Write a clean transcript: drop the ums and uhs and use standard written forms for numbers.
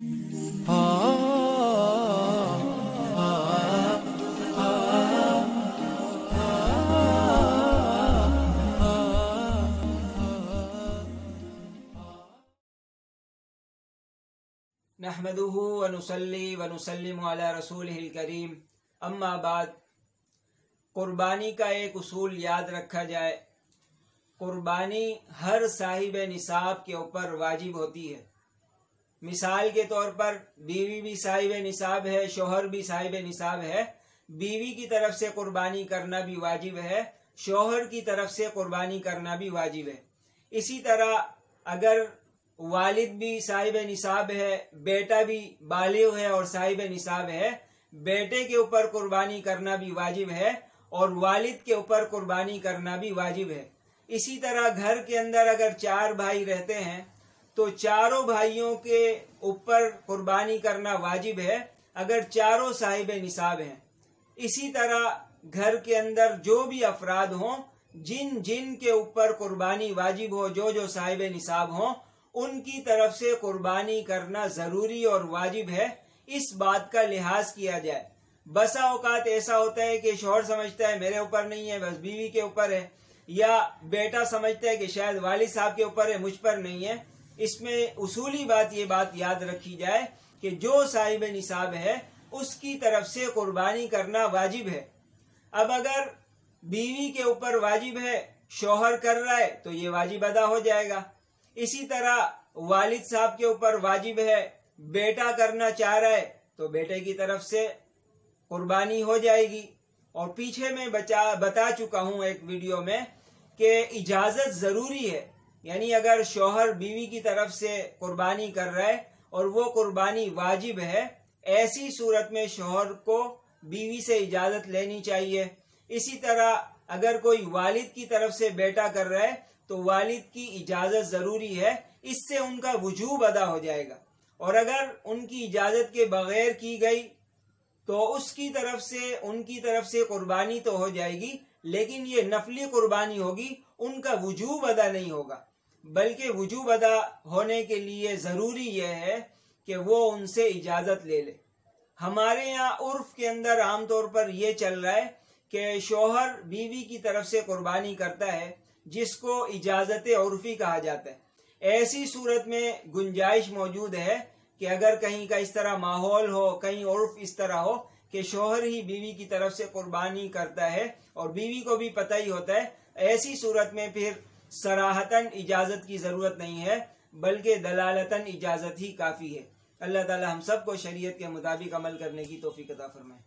नहमदुहु व नुसल्ली व नुसल्लिमु अला रसूलिहिल करीम, अम्मा बाद। कुर्बानी का एक उसूल याद रखा जाए। कुर्बानी हर साहिब निसाब के ऊपर वाजिब होती है। मिसाल के तौर पर बीवी भी साहिब निसाब है, शोहर भी साहिब निसाब है। बीवी की तरफ से कुर्बानी करना भी वाजिब है, शोहर की तरफ से कुर्बानी करना भी वाजिब है। इसी तरह अगर वालिद भी साहिब निसाब है, बेटा भी बालिग है और साहिब निसाब है, बेटे के ऊपर कुर्बानी करना भी वाजिब है और वालिद के ऊपर कुर्बानी करना भी वाजिब है। इसी तरह घर के अंदर अगर 4 भाई रहते हैं तो चारों भाइयों के ऊपर कुर्बानी करना वाजिब है अगर चारों साहिब निसाब हैं। इसी तरह घर के अंदर जो भी अफराद हों, जिन जिन के ऊपर कुर्बानी वाजिब हो, जो जो साहिब निसाब हों, उनकी तरफ से कुर्बानी करना जरूरी और वाजिब है। इस बात का लिहाज किया जाए। बसा औकात ऐसा होता है कि शौहर समझता है मेरे ऊपर नहीं है, बस बीवी के ऊपर है, या बेटा समझता है कि शायद वालिद साहब के ऊपर है, मुझ पर नहीं है। इसमें उसूली बात ये बात याद रखी जाए कि जो साहिब निसाब है उसकी तरफ से कुर्बानी करना वाजिब है। अब अगर बीवी के ऊपर वाजिब है, शौहर कर रहा है, तो ये वाजिब अदा हो जाएगा। इसी तरह वालिद साहब के ऊपर वाजिब है, बेटा करना चाह रहा है, तो बेटे की तरफ से कुर्बानी हो जाएगी। और पीछे मैं बता चुका हूं एक वीडियो में कि इजाजत जरूरी है। यानी अगर शौहर बीवी की तरफ से कुर्बानी कर रहा है और वो कुर्बानी वाजिब है, ऐसी सूरत में शौहर को बीवी से इजाजत लेनी चाहिए। इसी तरह अगर कोई वालिद की तरफ से बेटा कर रहा है तो वालिद की इजाजत जरूरी है, इससे उनका वजूब अदा हो जाएगा। और अगर उनकी इजाजत के बगैर की गई तो उनकी तरफ से कुर्बानी तो हो जाएगी, लेकिन ये नफली कुर्बानी होगी, उनका वजूब अदा नहीं होगा। बल्कि वजूब अदा होने के लिए जरूरी यह है कि वो उनसे इजाजत ले ले। हमारे यहाँ उर्फ के अंदर आमतौर पर यह चल रहा है कि शौहर बीवी की तरफ से कुर्बानी करता है, जिसको इजाजत उर्फी कहा जाता है। ऐसी सूरत में गुंजाइश मौजूद है कि अगर कहीं का इस तरह माहौल हो, कहीं उर्फ इस तरह हो कि शौहर ही बीवी की तरफ से कुर्बानी करता है और बीवी को भी पता ही होता है, ऐसी सूरत में फिर सराहतन इजाजत की जरूरत नहीं है, बल्कि दलालतन इजाजत ही काफी है। अल्लाह ताला हम सबको शरीयत के मुताबिक अमल करने की तौफीक अता फरमाए।